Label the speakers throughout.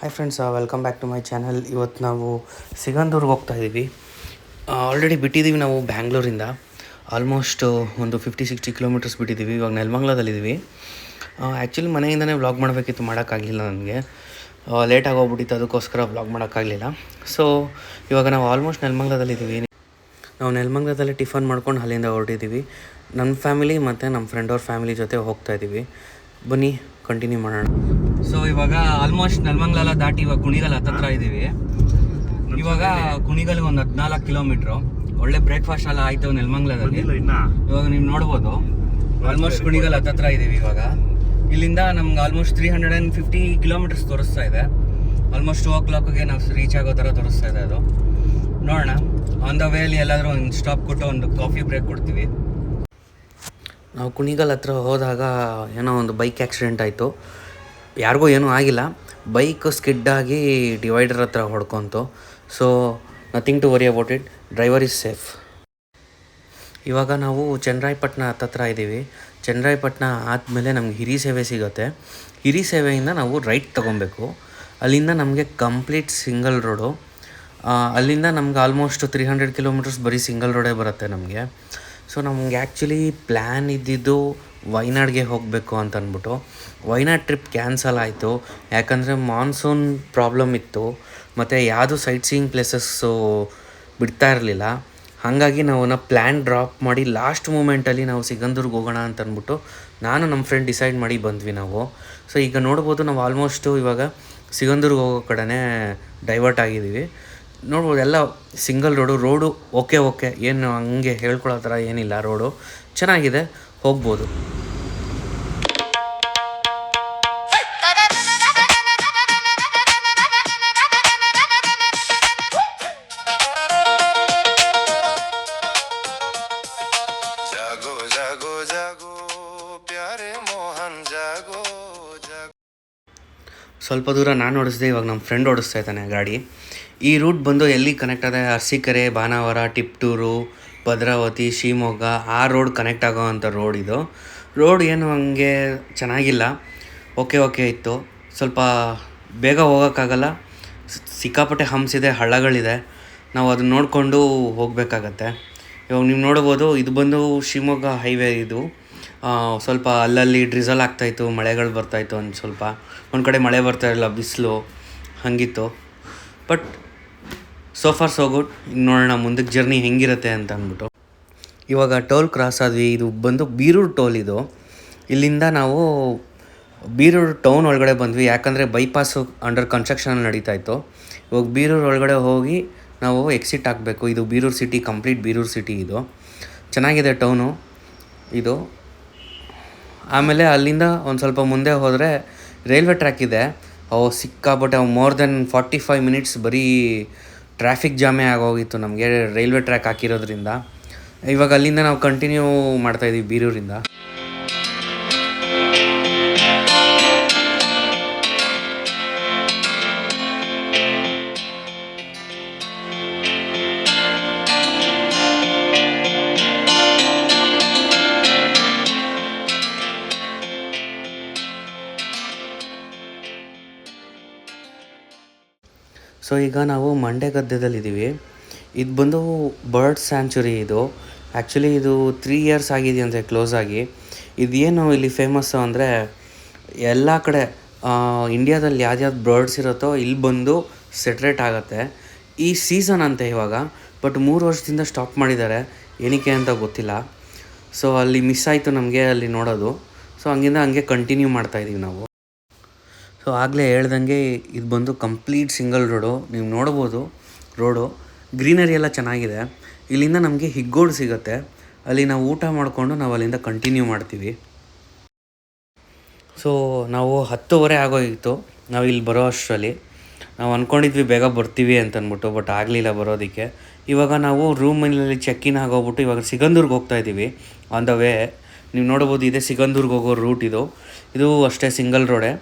Speaker 1: Hi friends, welcome back to my channel. ಇವತ್ತು ನಾವು ಸಿಗಂದೂರ್ಗೆ ಹೋಗ್ತಾ ಇದ್ದೀವಿ. ಆಲ್ರೆಡಿ ಬಿಟ್ಟಿದ್ದೀವಿ ನಾವು ಬ್ಯಾಂಗ್ಳೂರಿಂದ. ಆಲ್ಮೋಸ್ಟ್ ಒಂದು 50-60 ಕಿಲೋಮೀಟರ್ಸ್ ಬಿಟ್ಟಿದ್ದೀವಿ. ಇವಾಗ ನೆಲಮಂಗಲದಲ್ಲಿದ್ದೀವಿ. ಆ್ಯಕ್ಚುಲಿ ಮನೆಯಿಂದನೇ ವ್ಲಾಗ್ ಮಾಡಬೇಕಿತ್ತು, ಮಾಡೋಕ್ಕಾಗಲಿಲ್ಲ ನನಗೆ. ಲೇಟಾಗಿ ಹೋಗ್ಬಿಟ್ಟಿತ್ತು, ಅದಕ್ಕೋಸ್ಕರ ವ್ಲಾಗ್ ಮಾಡೋಕ್ಕಾಗಲಿಲ್ಲ. ಸೊ ಇವಾಗ ನಾವು ಆಲ್ಮೋಸ್ಟ್ ನೆಲಮಂಗಲದಲ್ಲಿದ್ದೀವಿ. ನಾವು ನೆಲಮಂಗಲದಲ್ಲಿ ಟಿಫನ್ ಮಾಡ್ಕೊಂಡು ಅಲ್ಲಿಂದ ಹೊರಟಿದ್ದೀವಿ. ನನ್ನ ಫ್ಯಾಮಿಲಿ ಮತ್ತು ನಮ್ಮ ಫ್ರೆಂಡ್ ಅವ್ರ ಫ್ಯಾಮಿಲಿ ಜೊತೆ ಹೋಗ್ತಾ ಇದ್ದೀವಿ. ಬನ್ನಿ ಕಂಟಿನ್ಯೂ ಮಾಡೋಣ. ಸೊ ಇವಾಗ ಆಲ್ಮೋಸ್ಟ್ ನೆಲಮಂಗಲ ದಾಟಿ ಇವಾಗ ಕುಣಿಗಲ್ ಹತ್ತತ್ರ ಇದ್ದೀವಿ. ಇವಾಗ ಕುಣಿಗಲ್ಗೆ ಒಂದು 14 ಕಿಲೋಮೀಟ್ರು. ಒಳ್ಳೆ ಬ್ರೇಕ್ಫಾಸ್ಟ್ ಎಲ್ಲ ಆಯಿತು ನೆಲಮಂಗಲದಲ್ಲಿ. ಇವಾಗ ನೀವು ನೋಡ್ಬೋದು ಆಲ್ಮೋಸ್ಟ್ ಕುಣಿಗಲ್ ಹತ್ತತ್ರ ಇದ್ದೀವಿ. ಇವಾಗ ಇಲ್ಲಿಂದ ನಮ್ಗೆ ಆಲ್ಮೋಸ್ಟ್ 350 ಕಿಲೋಮೀಟರ್ಸ್ ತೋರಿಸ್ತಾ ಇದೆ. ಆಲ್ಮೋಸ್ಟ್ 2 o'clockಗೆ ನಾವು ರೀಚ್ ಆಗೋ ಥರ ತೋರಿಸ್ತಾ ಇದೆ. ಅದು ನೋಡೋಣ. ಆನ್ ದ ವೇಲಿ ಎಲ್ಲಾದರೂ ಒಂದು ಸ್ಟಾಪ್ ಕೊಟ್ಟು ಒಂದು ಕಾಫಿ ಬ್ರೇಕ್ ಕೊಡ್ತೀವಿ. ನಾವು ಕುಣಿಗಲ್ ಹತ್ರ ಹೋದಾಗ ಏನೋ ಒಂದು ಬೈಕ್ ಆಕ್ಸಿಡೆಂಟ್ ಆಯಿತು. ಯಾರಿಗೂ ಏನೂ ಆಗಿಲ್ಲ. ಬೈಕ್ ಸ್ಕಿಡ್ಡಾಗಿ ಡಿವೈಡರ್ ಹತ್ರ ಹೊಡ್ಕೊಂತು. So nothing to worry about it. Driver is safe. ಇವಾಗ ನಾವು ಚನ್ನರಾಯಪಟ್ಟಣ ಹತ್ತತ್ರ ಇದ್ದೀವಿ. ಚನ್ನರಾಯಪಟ್ಟಣ ಆದಮೇಲೆ ನಮ್ಗೆ ಹಿರಿಸೇವೆ ಸಿಗುತ್ತೆ. ಹಿರಿಸೇವೆಯಿಂದ ನಾವು ರೈಟ್ ತೊಗೊಬೇಕು. ಅಲ್ಲಿಂದ ನಮಗೆ ಕಂಪ್ಲೀಟ್ ಸಿಂಗಲ್ ರೋಡು. ಅಲ್ಲಿಂದ ನಮ್ಗೆ ಆಲ್ಮೋಸ್ಟ್ 300 ಕಿಲೋಮೀಟರ್ಸ್ ಬರೀ ಸಿಂಗಲ್ ರೋಡೇ ಬರುತ್ತೆ ನಮಗೆ. ಸೊ ನಮ್ಗೆ ಆ್ಯಕ್ಚುಲಿ ಪ್ಲ್ಯಾನ್ ಇದ್ದಿದ್ದು ವಯನಾಡ್ಗೆ ಹೋಗಬೇಕು ಅಂತ ಅಂದ್ಬಿಟ್ಟು. ವಯನಾಡ್ ಟ್ರಿಪ್ ಕ್ಯಾನ್ಸಲ್ ಆಯಿತು. ಯಾಕಂದರೆ ಮಾನ್ಸೂನ್ ಪ್ರಾಬ್ಲಮ್ ಇತ್ತು ಮತ್ತು ಯಾವುದು ಸೈಟ್ ಸೀಯಿಂಗ್ ಪ್ಲೇಸಸ್ಸು ಬಿಡ್ತಾ ಇರಲಿಲ್ಲ. ಹಾಗಾಗಿ ನಾವು ಪ್ಲ್ಯಾನ್ ಡ್ರಾಪ್ ಮಾಡಿ ಲಾಸ್ಟ್ ಮೂಮೆಂಟಲ್ಲಿ ನಾವು ಸಿಗಂದೂರ್ಗೆ ಹೋಗೋಣ ಅಂತ ಅಂದ್ಬಿಟ್ಟು ನಾನು ನಮ್ಮ ಫ್ರೆಂಡ್ ಡಿಸೈಡ್ ಮಾಡಿ ಬಂದ್ವಿ ನಾವು. ಸೊ ಈಗ ನೋಡ್ಬೋದು ನಾವು ಆಲ್ಮೋಸ್ಟು ಇವಾಗ ಸಿಗಂದೂರ್ಗೆ ಹೋಗೋ ಕಡೆನೇ ಡೈವರ್ಟ್ ಆಗಿದ್ದೀವಿ. ನೋಡ್ಬೋದು ಎಲ್ಲ ಸಿಂಗಲ್ ರೋಡು ಓಕೆ ಏನು ಹಂಗೆ ಹೇಳ್ಕೊಳ್ಳೋ ಥರ ಏನಿಲ್ಲ. ರೋಡು ಚೆನ್ನಾಗಿದೆ, ಹೋಗ್ಬೋದು. ಸ್ವಲ್ಪ ದೂರ ನಾನು ಓಡಿಸಿದೆ, ಇವಾಗ ನಮ್ಮ ಫ್ರೆಂಡ್ ಓಡಿಸ್ತಾ ಇದ್ದಾನೆ ಗಾಡಿ. ಈ ರೂಟ್ ಬಂದು ಎಲ್ಲಿ ಕನೆಕ್ಟ್ ಆದ ಅರಸೀಕೆರೆ, ಬಾನಾವರ, ಟಿಪ್ಟೂರು, ಭದ್ರಾವತಿ, ಶಿವಮೊಗ್ಗ ಆ ರೋಡ್ ಕನೆಕ್ಟ್ ಆಗೋ ಅಂಥ ರೋಡ್ ಇದು. ರೋಡ್ ಏನು ಹಂಗೆ ಚೆನ್ನಾಗಿಲ್ಲ, ಓಕೆ ಇತ್ತು. ಸ್ವಲ್ಪ ಬೇಗ ಹೋಗೋಕ್ಕಾಗಲ್ಲ, ಸಿಕ್ಕಾಪಟ್ಟೆ ಹಂಪ್ಸ್ ಇದೆ, ಹಳ್ಳಗಳಿದೆ. ನಾವು ಅದನ್ನ ನೋಡಿಕೊಂಡು ಹೋಗಬೇಕಾಗತ್ತೆ. ಇವಾಗ ನೀವು ನೋಡ್ಬೋದು, ಇದು ಬಂದು ಶಿವಮೊಗ್ಗ ಹೈವೇ. ಇದು ಸ್ವಲ್ಪ ಅಲ್ಲಲ್ಲಿ ಡ್ರಿಸಲ್ ಆಗ್ತಾಯಿತ್ತು, ಮಳೆಗಳು ಬರ್ತಾಯಿತ್ತು. ಒಂದು ಕಡೆ ಮಳೆ ಬರ್ತಾಯಿರಲಿಲ್ಲ, ಬಿಸಿಲು ಹಾಗಿತ್ತು. But so for so good. ನೋಡೋಣ ಮುಂದಕ್ಕೆ ಜರ್ನಿ ಹೆಂಗಿರುತ್ತೆ ಅಂತ ಅಂದ್ಬಿಟ್ಟು. ಇವಾಗ ಟೋಲ್ ಕ್ರಾಸ್ ಆದ್ವಿ. ಇದು ಬಂದು ಬೀರೂರು ಟೋಲ್. ಇದು ಇಲ್ಲಿಂದ ನಾವು ಬೀರೂರು ಟೌನ್ ಒಳಗಡೆ ಬಂದ್ವಿ. ಯಾಕಂದರೆ ಬೈಪಾಸು ಅಂಡರ್ ಕನ್ಸ್ಟ್ರಕ್ಷನ್ ನಡೀತಾಯಿತ್ತು. ಇವಾಗ ಬೀರೂರು ಒಳಗಡೆ ಹೋಗಿ ನಾವು ಎಕ್ಸಿಟ್ ಆಗಬೇಕು. ಇದು Birur city, complete Birur city. ಇದು ಚೆನ್ನಾಗಿದೆ ಟೌನು ಇದು. ಆಮೇಲೆ ಅಲ್ಲಿಂದ ಒಂದು ಸ್ವಲ್ಪ ಮುಂದೆ ಹೋದರೆ ರೈಲ್ವೆ ಟ್ರ್ಯಾಕ್ ಇದೆ. ಸಿಕ್ಕಾಪಟ್ಟೆ ಮೋರ್ ದೆನ್ 45 ಮಿನಿಟ್ಸ್ ಬರೀ ಟ್ರಾಫಿಕ್ ಜಾಮೇ ಆಗೋಗಿತ್ತು ನಮಗೆ, ರೈಲ್ವೆ ಟ್ರ್ಯಾಕ್ ಹಾಕಿರೋದ್ರಿಂದ. ಇವಾಗ ಅಲ್ಲಿಂದ ನಾವು ಕಂಟಿನ್ಯೂ ಮಾಡ್ತಾಯಿದ್ದೀವಿ ಬೀರೂರಿಂದ. ಸೊ ಈಗ ನಾವು ಮಂಡ್ಯಗದ್ದೆದಲ್ಲಿದ್ದೀವಿ. ಇದು ಬಂದು ಬರ್ಡ್ ಸ್ಯಾಂಚುರಿ. ಇದು ಆ್ಯಕ್ಚುಲಿ ಇದು 3 years ಆಗಿದೆಯಂತೆ ಕ್ಲೋಸ್ ಆಗಿ. ಇದೇನು ಇಲ್ಲಿ ಫೇಮಸ್ಸು ಅಂದರೆ ಎಲ್ಲ ಕಡೆ ಇಂಡಿಯಾದಲ್ಲಿ ಯಾವ್ದು ಬರ್ಡ್ಸ್ ಇರುತ್ತೋ ಇಲ್ಲಿ ಬಂದು ಸೆಟ್ರೇಟ್ ಆಗುತ್ತೆ. ಈ ಸೀಸನ್ ಅಂತೆ ಇವಾಗ. ಬಟ್ 3 ವರ್ಷದಿಂದ ಸ್ಟಾಪ್ ಮಾಡಿದ್ದಾರೆ, ಏನಕ್ಕೆ ಅಂತ ಗೊತ್ತಿಲ್ಲ. ಸೊ ಅಲ್ಲಿ ಮಿಸ್ ಆಯಿತು ನಮಗೆ ಅಲ್ಲಿ ನೋಡೋದು. ಸೊ ಹಂಗೆ ಕಂಟಿನ್ಯೂ ಮಾಡ್ತಾಯಿದ್ದೀವಿ ನಾವು. ಸೊ ಆಗಲೇ ಹೇಳ್ದಂಗೆ ಇದು ಬಂದು ಕಂಪ್ಲೀಟ್ ಸಿಂಗಲ್ ರೋಡು. ನೀವು ನೋಡ್ಬೋದು ರೋಡು, ಗ್ರೀನರಿ ಎಲ್ಲ ಚೆನ್ನಾಗಿದೆ. ಇಲ್ಲಿಂದ ನಮಗೆ ಹಿಗ್ಗೋಡು ಸಿಗುತ್ತೆ. ಅಲ್ಲಿ ನಾವು ಊಟ ಮಾಡಿಕೊಂಡು ನಾವು ಅಲ್ಲಿಂದ ಕಂಟಿನ್ಯೂ ಮಾಡ್ತೀವಿ. ಸೊ ನಾವು 10:30 ಆಗೋಗಿತ್ತು ನಾವು ಇಲ್ಲಿ ಬರೋ ಅಷ್ಟರಲ್ಲಿ. ನಾವು ಅಂದ್ಕೊಂಡಿದ್ವಿ ಬೇಗ ಬರ್ತೀವಿ ಅಂತಂದ್ಬಿಟ್ಟು, ಬಟ್ ಆಗಲಿಲ್ಲ ಬರೋದಕ್ಕೆ. ಇವಾಗ ನಾವು ರೂಮಲ್ಲಿ ಚೆಕ್-ಇನ್ ಆಗೋಗ್ಬಿಟ್ಟು ಇವಾಗ ಸಿಗಂದೂರ್ಗೆ ಹೋಗ್ತಾಯಿದ್ದೀವಿ. ಆನ್ ದ ವೇ ನೀವು ನೋಡ್ಬೋದು, ಇದೆ ಸಿಗಂದೂರ್ಗೆ ಹೋಗೋ ರೂಟ್. ಇದು ಅಷ್ಟೇ ಸಿಂಗಲ್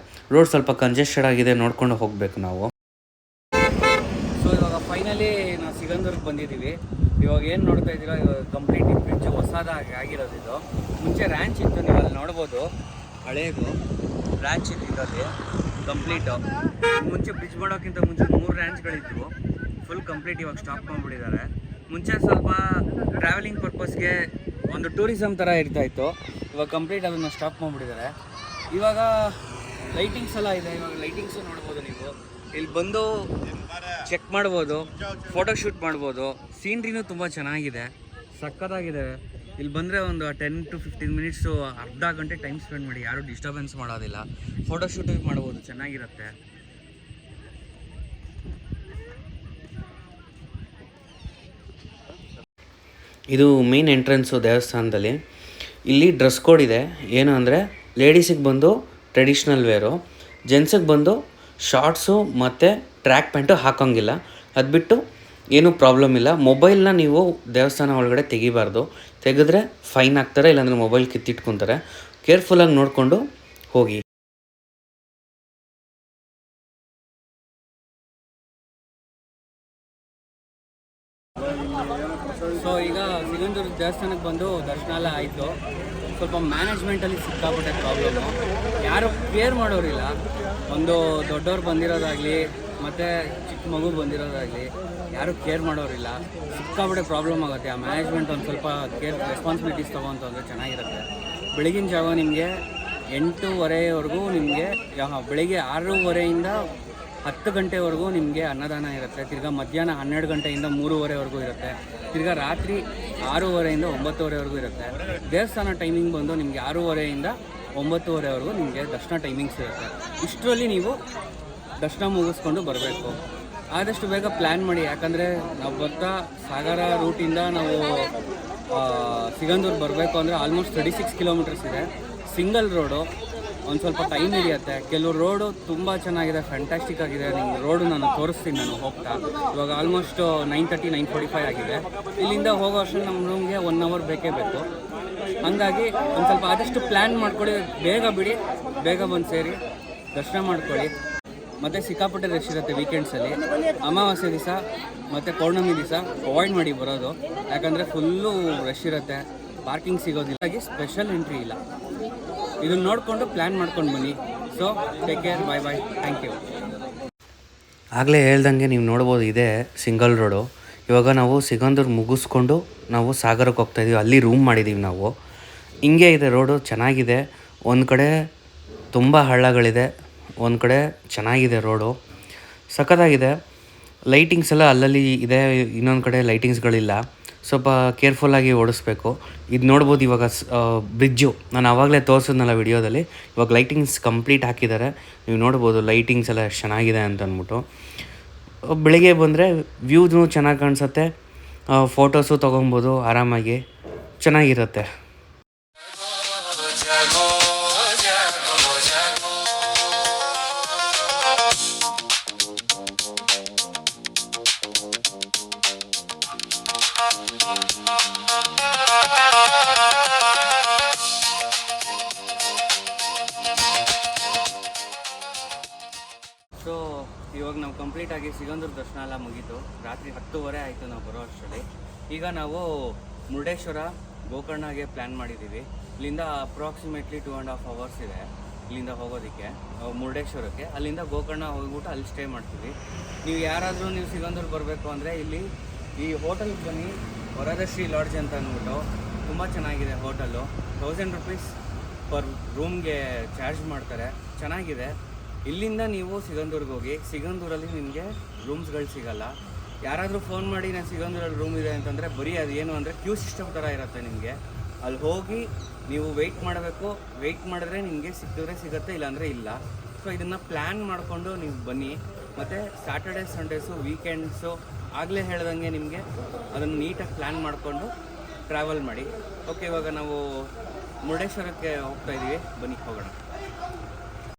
Speaker 1: ರೋಡ್ ಸ್ವಲ್ಪ ಕಂಜೆಸ್ಟೆಡ್ ಆಗಿದೆ, ನೋಡ್ಕೊಂಡು ಹೋಗಬೇಕು ನಾವು. ಸೊ ಇವಾಗ ಫೈನಲಿ ನಾವು ಸಿಗಂದೂರ್ಗೆ ಬಂದಿದ್ದೀವಿ. ಇವಾಗ ಏನು ನೋಡ್ತಾ ಇದ್ದೀರಾ, ಇವಾಗ ಕಂಪ್ಲೀಟ್ ಬ್ರಿಡ್ಜ್ ಹೊಸದಾಗಿ ಆಗಿರೋದು. ಇದು ಮುಂಚೆ ರ್ಯಾಂಚ್ ಇತ್ತು, ನೀವು ಅಲ್ಲಿ ನೋಡ್ಬೋದು, ಹಳೇದು ರ್ಯಾಂಚ್ ಇತ್ತು ಇದರಲ್ಲಿ. ಕಂಪ್ಲೀಟು. ಮುಂಚೆ ಬ್ರಿಡ್ಜ್ ಮಾಡೋಕ್ಕಿಂತ ಮುಂಚೆ 3 ರ್ಯಾಂಚ್ಗಳಿದ್ವು, ಫುಲ್ ಕಂಪ್ಲೀಟ್ ಇವಾಗ ಸ್ಟಾಪ್ ಮಾಡಿಬಿಟ್ಟಿದ್ದಾರೆ. ಮುಂಚೆ ಸ್ವಲ್ಪ ಟ್ರಾವೆಲಿಂಗ್ ಪರ್ಪಸ್ಗೆ ಒಂದು ಟೂರಿಸಮ್ ಥರ ಇರ್ತಾಯಿತ್ತು, ಇವಾಗ ಕಂಪ್ಲೀಟ್ ಅದನ್ನು ಸ್ಟಾಪ್ ಮಾಡಿಬಿಟ್ಟಿದ್ದಾರೆ. ಇವಾಗ ಲೈಟಿಂಗ್ಸ್ ಎಲ್ಲ ಇದೆ, ಇವಾಗ ಲೈಟಿಂಗ್ಸು ನೋಡ್ಬೋದು ನೀವು. ಇಲ್ಲಿ ಬಂದು ಚೆಕ್ ಮಾಡ್ಬೋದು, ಫೋಟೋಶೂಟ್ ಮಾಡ್ಬೋದು. ಸೀನ್ರಿನೂ ತುಂಬ ಚೆನ್ನಾಗಿದೆ, ಸಕ್ಕತ್ತಾಗಿದೆ. ಇಲ್ಲಿ ಬಂದರೆ ಒಂದು 10 to 15 ಮಿನಿಟ್ಸು, ಅರ್ಧ ಗಂಟೆ ಟೈಮ್ ಸ್ಪೆಂಡ್ ಮಾಡಿ, ಯಾರೂ ಡಿಸ್ಟರ್ಬೆನ್ಸ್ ಮಾಡೋದಿಲ್ಲ. ಫೋಟೋಶೂಟ್ ಮಾಡ್ಬೋದು, ಚೆನ್ನಾಗಿರುತ್ತೆ. ಇದು ಮೇನ್ ಎಂಟ್ರೆನ್ಸು ದೇವಸ್ಥಾನದಲ್ಲಿ. ಇಲ್ಲಿ ಡ್ರೆಸ್ ಕೋಡ್ ಇದೆ. ಏನು ಅಂದರೆ ಲೇಡೀಸಿಗೆ ಬಂದು ಟ್ರೆಡಿಷ್ನಲ್ ವೇರು, ಜೆಂಟ್ಸಿಗೆ ಬಂದು ಶಾರ್ಟ್ಸು ಮತ್ತು ಟ್ರ್ಯಾಕ್ ಪ್ಯಾಂಟು ಹಾಕೋಂಗಿಲ್ಲ. ಅದು ಬಿಟ್ಟು ಏನೂ ಪ್ರಾಬ್ಲಮ್ ಇಲ್ಲ. ಮೊಬೈಲ್ನ ನೀವು ದೇವಸ್ಥಾನ ಒಳಗಡೆ ತೆಗಿಬಾರ್ದು, ತೆಗೆದ್ರೆ ಫೈನ್ ಹಾಕ್ತಾರೆ, ಇಲ್ಲಾಂದರೆ ಮೊಬೈಲ್ ಕಿತ್ತಿಟ್ಕೊತಾರೆ. ಕೇರ್ಫುಲ್ಲಾಗಿ ನೋಡಿಕೊಂಡು ಹೋಗಿ. ಸೊ ಈಗ ಸಿಗಂದೂರು ದೇವಸ್ಥಾನಕ್ಕೆ ಬಂದು ದರ್ಶನ ಎಲ್ಲ ಆಯಿತು. ಸ್ವಲ್ಪ ಮ್ಯಾನೇಜ್ಮೆಂಟಲ್ಲಿ ಸಿಕ್ಕಾಪಟ್ಟೆ ಪ್ರಾಬ್ಲಮ್ಮು, ಯಾರೂ ಕೇರ್ ಮಾಡೋರಿಲ್ಲ. ಒಂದು ದೊಡ್ಡವ್ರು ಬಂದಿರೋದಾಗಲಿ ಮತ್ತು ಚಿಕ್ಕ ಮಗು ಬಂದಿರೋದಾಗಲಿ ಯಾರೂ ಕೇರ್ ಮಾಡೋರಿಲ್ಲ. ಸಿಕ್ಕಾಪಟ್ಟೆ ಪ್ರಾಬ್ಲಮ್ ಆಗುತ್ತೆ. ಆ ಮ್ಯಾನೇಜ್ಮೆಂಟ್ ಒಂದು ಸ್ವಲ್ಪ ರೆಸ್ಪಾನ್ಸಿಬಿಲಿಟೀಸ್ ತೊಗೊಂತಂದರೆ ಚೆನ್ನಾಗಿರುತ್ತೆ. ಬೆಳಗಿನ ಜಾವ ನಿಮಗೆ 8:30ವರೆಗೂ ನಿಮಗೆ, ಬೆಳಿಗ್ಗೆ 6:30ಇಂದ 10 ಗಂಟೆವರೆಗೂ ನಿಮಗೆ ಅನ್ನದಾನ ಇರುತ್ತೆ. ತಿರ್ಗಾ ಮಧ್ಯಾಹ್ನ 12 ಗಂಟೆಯಿಂದ 3:30ವರೆಗೂ ಇರುತ್ತೆ. ತಿರ್ಗಾ ರಾತ್ರಿ 6:30ಇಂದ 9:00ವರೆಗೂ ಇರುತ್ತೆ. ದೇವಸ್ಥಾನ ಟೈಮಿಂಗ್ ಬಂದು ನಿಮಗೆ 6:30ಇಂದ 9:00ವರೆಗೂ ನಿಮಗೆ ದರ್ಶನ ಟೈಮಿಂಗ್ಸ್ ಇರುತ್ತೆ. ಇಷ್ಟರಲ್ಲಿ ನೀವು ದರ್ಶನ ಮುಗಿಸ್ಕೊಂಡು ಬರಬೇಕು. ಆದಷ್ಟು ಬೇಗ ಪ್ಲ್ಯಾನ್ ಮಾಡಿ, ಯಾಕಂದರೆ ನಾವು ಬರ್ತಾ ಸಾಗರ ರೂಟಿಂದ ನಾವು ಸಿಗಂದೂರು ಬರಬೇಕು ಅಂದರೆ ಆಲ್ಮೋಸ್ಟ್ 36 ಕಿಲೋಮೀಟರ್ಸ್ ಇದೆ. ಸಿಂಗಲ್ ರೋಡು, ಒಂದು ಸ್ವಲ್ಪ ಟೈಮ್ ಹಿಡಿಯುತ್ತೆ. ಕೆಲವು ರೋಡು ತುಂಬ ಚೆನ್ನಾಗಿದೆ, ಫ್ಯಾಂಟಾಸ್ಟಿಕ್ ಆಗಿದೆ. ನಿಮ್ಗೆ ರೋಡು ನಾನು ತೋರಿಸ್ತೀನಿ ನಾನು ಹೋಗ್ತಾ. ಇವಾಗ ಆಲ್ಮೋಸ್ಟ್ 9:30, 9:45 ಆಗಿದೆ. ಇಲ್ಲಿಂದ ಹೋಗೋ ಅಷ್ಟು ನಮ್ಮ ರೂಮ್ಗೆ 1 hour ಬೇಕೇ ಬೇಕು. ಹಾಗಾಗಿ ಒಂದು ಸ್ವಲ್ಪ ಆದಷ್ಟು ಪ್ಲ್ಯಾನ್ ಮಾಡ್ಕೊಳ್ಳಿ, ಬೇಗ ಬಿಡಿ, ಬೇಗ ಬಂದು ಸೇರಿ ದರ್ಶನ ಮಾಡ್ಕೊಳ್ಳಿ. ಮತ್ತು ಸಿಕ್ಕಾಪಟ್ಟೆ ರಶ್ ಇರುತ್ತೆ ವೀಕೆಂಡ್ಸಲ್ಲಿ. ಅಮಾವಾಸ್ಯೆ ದಿವಸ ಮತ್ತು ಪೌರ್ಣಮಿ ದಿವಸ ಅವಾಯ್ಡ್ ಮಾಡಿ ಬರೋದು, ಯಾಕಂದರೆ ಫುಲ್ಲು ರಶ್ ಇರುತ್ತೆ, ಪಾರ್ಕಿಂಗ್ ಸಿಗೋದಿಲ್ಲ. ಹಾಗೆ ಸ್ಪೆಷಲ್ ಎಂಟ್ರಿ ಇಲ್ಲ. ಇದನ್ನು ನೋಡಿಕೊಂಡು ಪ್ಲ್ಯಾನ್ ಮಾಡ್ಕೊಂಡು ಬನ್ನಿ. So take care, bye bye, thank you.
Speaker 2: ಆಗಲೇ ಹೇಳ್ದಂಗೆ ನೀವು ನೋಡ್ಬೋದು, ಇದೆ ಸಿಂಗಲ್ ರೋಡು. ಇವಾಗ ನಾವು ಸಿಗಂದೂರು ಮುಗಿಸ್ಕೊಂಡು ನಾವು ಸಾಗರಕ್ಕೆ ಹೋಗ್ತಾಯಿದ್ದೀವಿ. ಅಲ್ಲಿ ರೂಮ್ ಮಾಡಿದ್ದೀವಿ ನಾವು. ಹಿಂಗೆ ಇದೆ ರೋಡು, ಚೆನ್ನಾಗಿದೆ. ಒಂದು ಕಡೆ ತುಂಬ ಹಳ್ಳಗಳಿದೆ, ಒಂದು ಕಡೆ ಚೆನ್ನಾಗಿದೆ ರೋಡು, ಸಖತ್ತಾಗಿದೆ. ಲೈಟಿಂಗ್ಸ್ ಎಲ್ಲ ಅಲ್ಲಲ್ಲಿ ಇದೆ, ಇನ್ನೊಂದು ಕಡೆ ಲೈಟಿಂಗ್ಸ್ಗಳಿಲ್ಲ. ಸ್ವಲ್ಪ ಕೇರ್ಫುಲ್ಲಾಗಿ ಓಡಿಸ್ಬೇಕು. ಇದು ನೋಡ್ಬೋದು, ಇವಾಗ ಬ್ರಿಡ್ಜು ನಾನು ಆವಾಗಲೇ ತೋರಿಸಿದ್ನಲ್ಲ ವಿಡಿಯೋದಲ್ಲಿ, ಇವಾಗ ಲೈಟಿಂಗ್ಸ್ ಕಂಪ್ಲೀಟ್ ಹಾಕಿದ್ದಾರೆ. ನೀವು ನೋಡ್ಬೋದು ಲೈಟಿಂಗ್ಸ್ ಎಲ್ಲ ಎಷ್ಟು ಚೆನ್ನಾಗಿದೆ ಅಂತ ಅಂದ್ಬಿಟ್ಟು. ಬೆಳಿಗ್ಗೆ ಬಂದರೆ ವ್ಯೂನು ಚೆನ್ನಾಗಿ ಕಾಣಿಸುತ್ತೆ, ಫೋಟೋಸು ತೊಗೊಬೋದು ಆರಾಮಾಗಿ, ಚೆನ್ನಾಗಿರುತ್ತೆ.
Speaker 1: ಸೊ ಇವಾಗ ನಾವು ಕಂಪ್ಲೀಟಾಗಿ ಸಿಗಂದೂರು ದರ್ಶನ ಎಲ್ಲ ಮುಗೀತು. ರಾತ್ರಿ 10:30 ಆಯಿತು ನಾವು ಬರೋ ಅಷ್ಟರಲ್ಲಿ. ಈಗ ನಾವು ಮುರುಡೇಶ್ವರ, ಗೋಕರ್ಣಗೆ ಪ್ಲ್ಯಾನ್ ಮಾಡಿದ್ದೀವಿ. ಇಲ್ಲಿಂದ ಅಪ್ರಾಕ್ಸಿಮೇಟ್ಲಿ 2.5 hours ಇದೆ ಇಲ್ಲಿಂದ ಹೋಗೋದಕ್ಕೆ ಮುರುಡೇಶ್ವರಕ್ಕೆ. ಅಲ್ಲಿಂದ ಗೋಕರ್ಣ ಹೋಗ್ಬಿಟ್ಟು ಅಲ್ಲಿ ಸ್ಟೇ ಮಾಡ್ತೀವಿ. ನೀವು ಯಾರಾದರೂ ನೀವು ಸಿಗಂದೂರು ಬರಬೇಕು ಅಂದರೆ ಇಲ್ಲಿ ಈ ಹೋಟೆಲ್ಗೆ ಬನ್ನಿ, ವರದಶ್ರೀ ಲಾಡ್ಜ್ ಅಂತ ಅಂದ್ಬಿಟ್ಟು. ತುಂಬ ಚೆನ್ನಾಗಿದೆ ಹೋಟೆಲ್ಲು. 1000 rupees ಪರ್ ರೂಮ್ಗೆ ಚಾರ್ಜ್ ಮಾಡ್ತಾರೆ, ಚೆನ್ನಾಗಿದೆ. ಇಲ್ಲಿಂದ ನೀವು ಸಿಗಂದೂರ್ಗೆ ಹೋಗಿ, ಸಿಗಂದೂರಲ್ಲಿ ನಿಮಗೆ ರೂಮ್ಸ್ಗಳು ಸಿಗೋಲ್ಲ. ಯಾರಾದರೂ ಫೋನ್ ಮಾಡಿ ನಾನು ಸಿಗಂದೂರಲ್ಲಿ ರೂಮ್ ಇದೆ ಅಂತಂದರೆ ಬರೀ ಅದು ಏನು ಅಂದರೆ ಕ್ಯೂ ಸಿಸ್ಟಮ್ ಥರ ಇರುತ್ತೆ. ನಿಮಗೆ ಅಲ್ಲಿ ಹೋಗಿ ನೀವು ವೆಯ್ಟ್ ಮಾಡಬೇಕು. ವೆಯ್ಟ್ ಮಾಡಿದ್ರೆ ನಿಮಗೆ ಸಿಕ್ಕಿದ್ರೆ ಸಿಗುತ್ತೆ, ಇಲ್ಲಾಂದರೆ ಇಲ್ಲ. ಸೊ ಇದನ್ನು ಪ್ಲ್ಯಾನ್ ಮಾಡಿಕೊಂಡು ನೀವು ಬನ್ನಿ. ಮತ್ತು ಸ್ಯಾಟರ್ಡೇ ಸಂಡೇಸು ವೀಕೆಂಡ್ಸು ಆಗಲೇ ಹೇಳ್ದಂಗೆ ನಿಮಗೆ ಅದನ್ನು ನೀಟಾಗಿ ಪ್ಲ್ಯಾನ್ ಮಾಡಿಕೊಂಡು ಟ್ರಾವೆಲ್ ಮಾಡಿ. ಓಕೆ, ಇವಾಗ ನಾವು ಮುರುಡೇಶ್ವರಕ್ಕೆ ಹೋಗ್ತಾಯಿದ್ದೀವಿ, ಬನ್ನಿ ಹೋಗೋಣ.